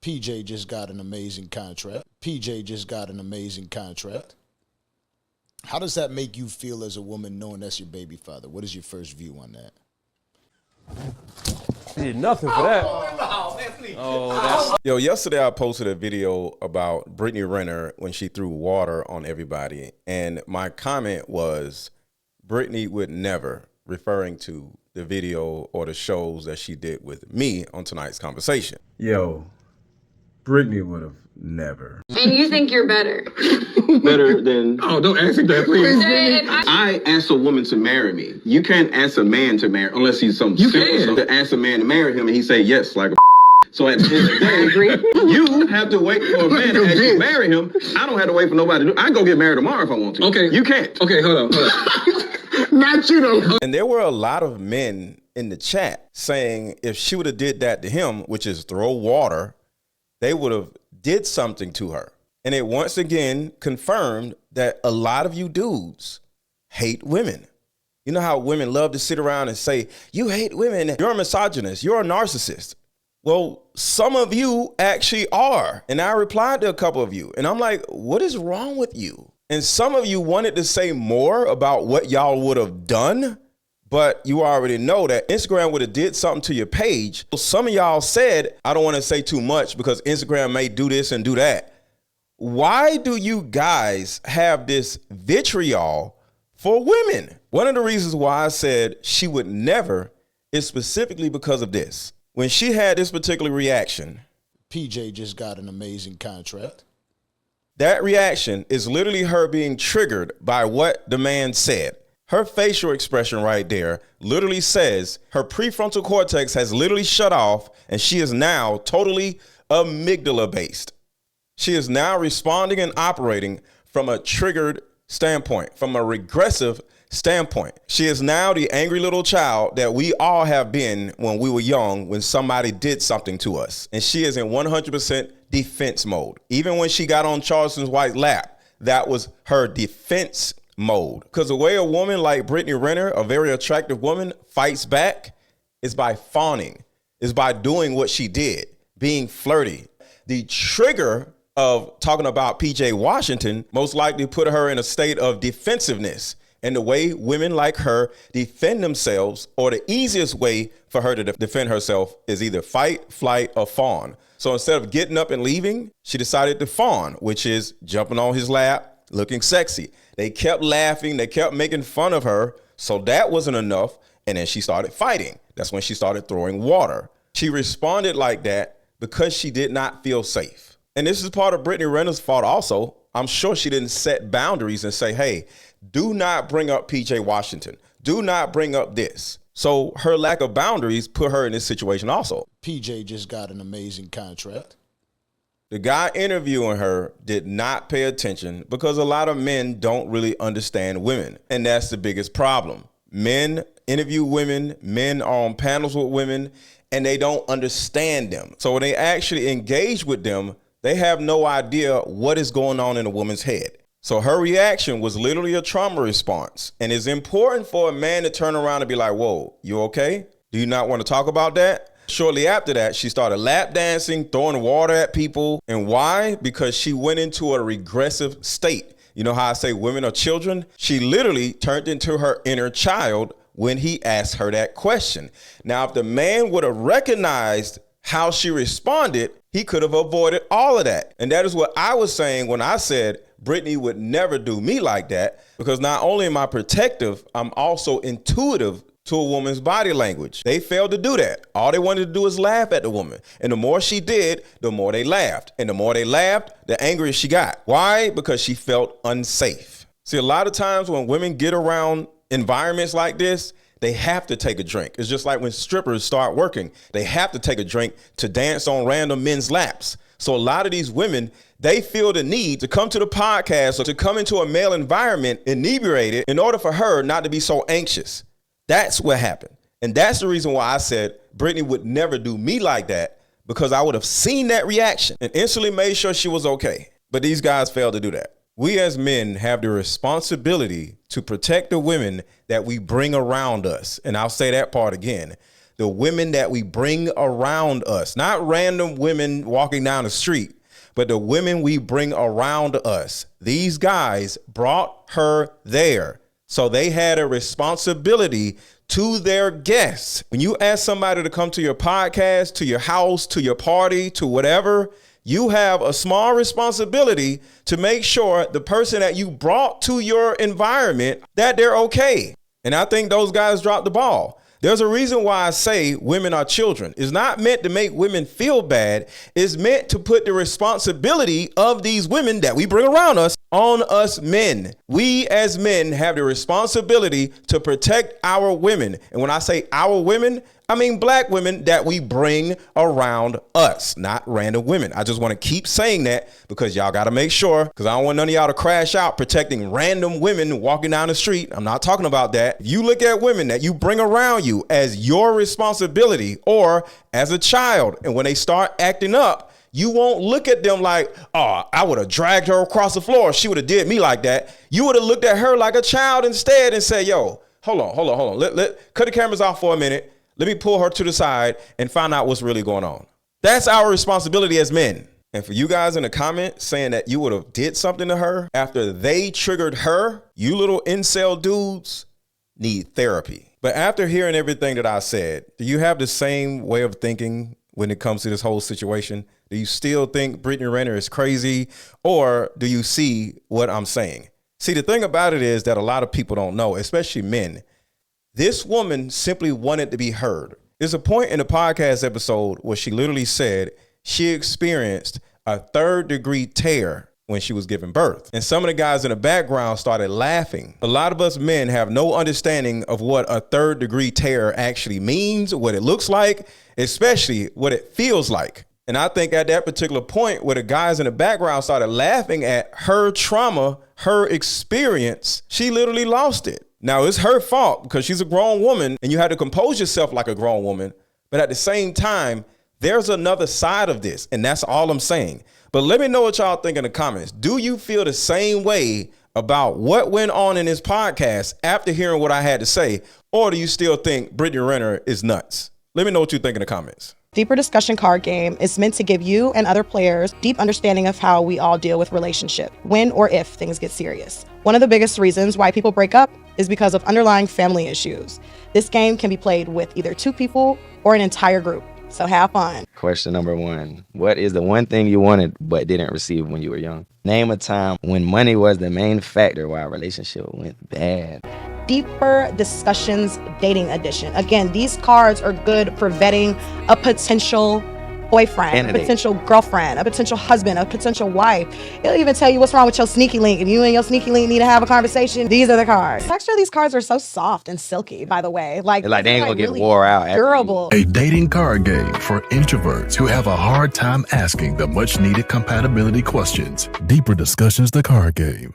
PJ just got an amazing contract. PJ just got an amazing contract. How does that make you feel as a woman knowing that's your baby father? What is your first view on that? Did nothing for that. Yo, yesterday I posted a video about Brittany Renner when she threw water on everybody. And my comment was, Brittany would never, referring to the video or the shows that she did with me on tonight's conversation. Yo, Brittany would have never. And you think you're better? Better than... Oh, don't ask me that, please. I asked a woman to marry me. You can't ask a man to marry, unless he's some simple. To ask a man to marry him and he say yes, like a So at the end of the day, you have to wait for a man to actually marry him. I don't have to wait for nobody to do. I can go get married tomorrow if I want to. Okay. You can't. Okay, hold on. Not you though. And there were a lot of men in the chat saying if she would have did that to him, which is throw water, they would have did something to her. And it once again confirmed that a lot of you dudes hate women. You know how women love to sit around and say, you hate women, you're a misogynist, you're a narcissist. Well, some of you actually are. And I replied to a couple of you and I'm like, what is wrong with you? And some of you wanted to say more about what y'all would have done, but you already know that Instagram would have did something to your page. Some of y'all said, I don't want to say too much because Instagram may do this and do that. Why do you guys have this vitriol for women? One of the reasons why I said she would never is specifically because of this. When she had this particular reaction, PJ just got an amazing contract. That reaction is literally her being triggered by what the man said. Her facial expression right there literally says her prefrontal cortex has literally shut off and she is now totally amygdala based. She is now responding and operating from a triggered standpoint, from a regressive standpoint. She is now the angry little child that we all have been when we were young, when somebody did something to us. And she is in 100% defense mode. Even when she got on Charleston's white lap, that was her defense mode. Because the way a woman like Brittany Renner, a very attractive woman, fights back is by fawning, is by doing what she did, being flirty. The trigger of talking about PJ Washington most likely put her in a state of defensiveness. And the way women like her defend themselves, or the easiest way for her to defend herself, is either fight, flight, or fawn. So instead of getting up and leaving, she decided to fawn, which is jumping on his lap, looking sexy. They kept laughing. They kept making fun of her. So that wasn't enough. And then she started fighting. That's when she started throwing water. She responded like that because she did not feel safe. And this is part of Brittany Renner's fault also. I'm sure she didn't set boundaries and say, hey, do not bring up PJ Washington. Do not bring up this. So her lack of boundaries put her in this situation also. PJ just got an amazing contract. The guy interviewing her did not pay attention because a lot of men don't really understand women. And that's the biggest problem. Men interview women, men are on panels with women, and they don't understand them. So when they actually engage with them, they have no idea what is going on in a woman's head. So her reaction was literally a trauma response. And it's important for a man to turn around and be like, whoa, you okay? Do you not want to talk about that? Shortly after that, she started lap dancing, throwing water at people. And why? Because she went into a regressive state. You know how I say women are children? She literally turned into her inner child when he asked her that question. Now, if the man would have recognized how she responded, he could have avoided all of that. And that is what I was saying when I said Brittany would never do me like that, because not only am I protective, I'm also intuitive to a woman's body language. They failed to do that. All they wanted to do is laugh at the woman. And the more she did, the more they laughed. And the more they laughed, the angrier she got. Why? Because she felt unsafe. See, a lot of times when women get around environments like this, they have to take a drink. It's just like when strippers start working, they have to take a drink to dance on random men's laps. So a lot of these women, they feel the need to come to the podcast or to come into a male environment inebriated in order for her not to be so anxious. That's what happened. And that's the reason why I said Brittany would never do me like that, because I would have seen that reaction and instantly made sure she was okay. But these guys failed to do that. We as men have the responsibility to protect the women that we bring around us. And I'll say that part again. the women that we bring around us, not random women walking down the street, but the women we bring around us. These guys brought her there. So they had a responsibility to their guests. When you ask somebody to come to your podcast, to your house, to your party, to whatever, you have a small responsibility to make sure the person that you brought to your environment, that they're okay. And I think those guys dropped the ball. There's a reason why I say women are children. It's not meant to make women feel bad. It's meant to put the responsibility of these women that we bring around us on us men. We as men have the responsibility to protect our women. And when I say our women, I mean black women that we bring around us, not random women. I just want to keep saying that because y'all got to make sure, because I don't want none of y'all to crash out protecting random women walking down the street. I'm not talking about that. If you look at women that you bring around you as your responsibility or as a child, and when they start acting up, you won't look at them like, oh, I would have dragged her across the floor. She would have did me like that. You would have looked at her like a child instead and said, yo, hold on. Let cut the cameras off for a minute. Let me pull her to the side and find out what's really going on. That's our responsibility as men. And for you guys in the comments saying that you would have did something to her after they triggered her, you little incel dudes need therapy. But after hearing everything that I said, do you have the same way of thinking when it comes to this whole situation? Do you still think Brittany Renner is crazy, or do you see what I'm saying? See, the thing about it is that a lot of people don't know, especially men. This woman simply wanted to be heard. There's a point in the podcast episode where she literally said she experienced a 3rd-degree tear when she was giving birth. And some of the guys in the background started laughing. A lot of us men have no understanding of what a 3rd-degree tear actually means, what it looks like, especially what it feels like. And I think at that particular point where the guys in the background started laughing at her trauma, her experience, she literally lost it. Now, it's her fault because she's a grown woman and you had to compose yourself like a grown woman. But at the same time, there's another side of this, and that's all I'm saying. But let me know what y'all think in the comments. Do you feel the same way about what went on in this podcast after hearing what I had to say? Or do you still think Brittany Renner is nuts? Let me know what you think in the comments. Deeper Discussion card game is meant to give you and other players deep understanding of how we all deal with relationship, when or if things get serious. One of the biggest reasons why people break up is because of underlying family issues. This game can be played with either 2 people or an entire group, so have fun. Question number 1. What is the one thing you wanted but didn't receive when you were young? Name a time when money was the main factor why a relationship went bad. Deeper Discussions Dating Edition. Again, these cards are good for vetting a potential boyfriend, a potential girlfriend, a potential husband, a potential wife. It'll even tell you what's wrong with your sneaky link. If you and your sneaky link need to have a conversation, these are the cards. Actually, these cards are so soft and silky, by the way. Like they ain't gonna get really wore out. Durable. A dating card game for introverts who have a hard time asking the much needed compatibility questions. Deeper Discussions, the card game.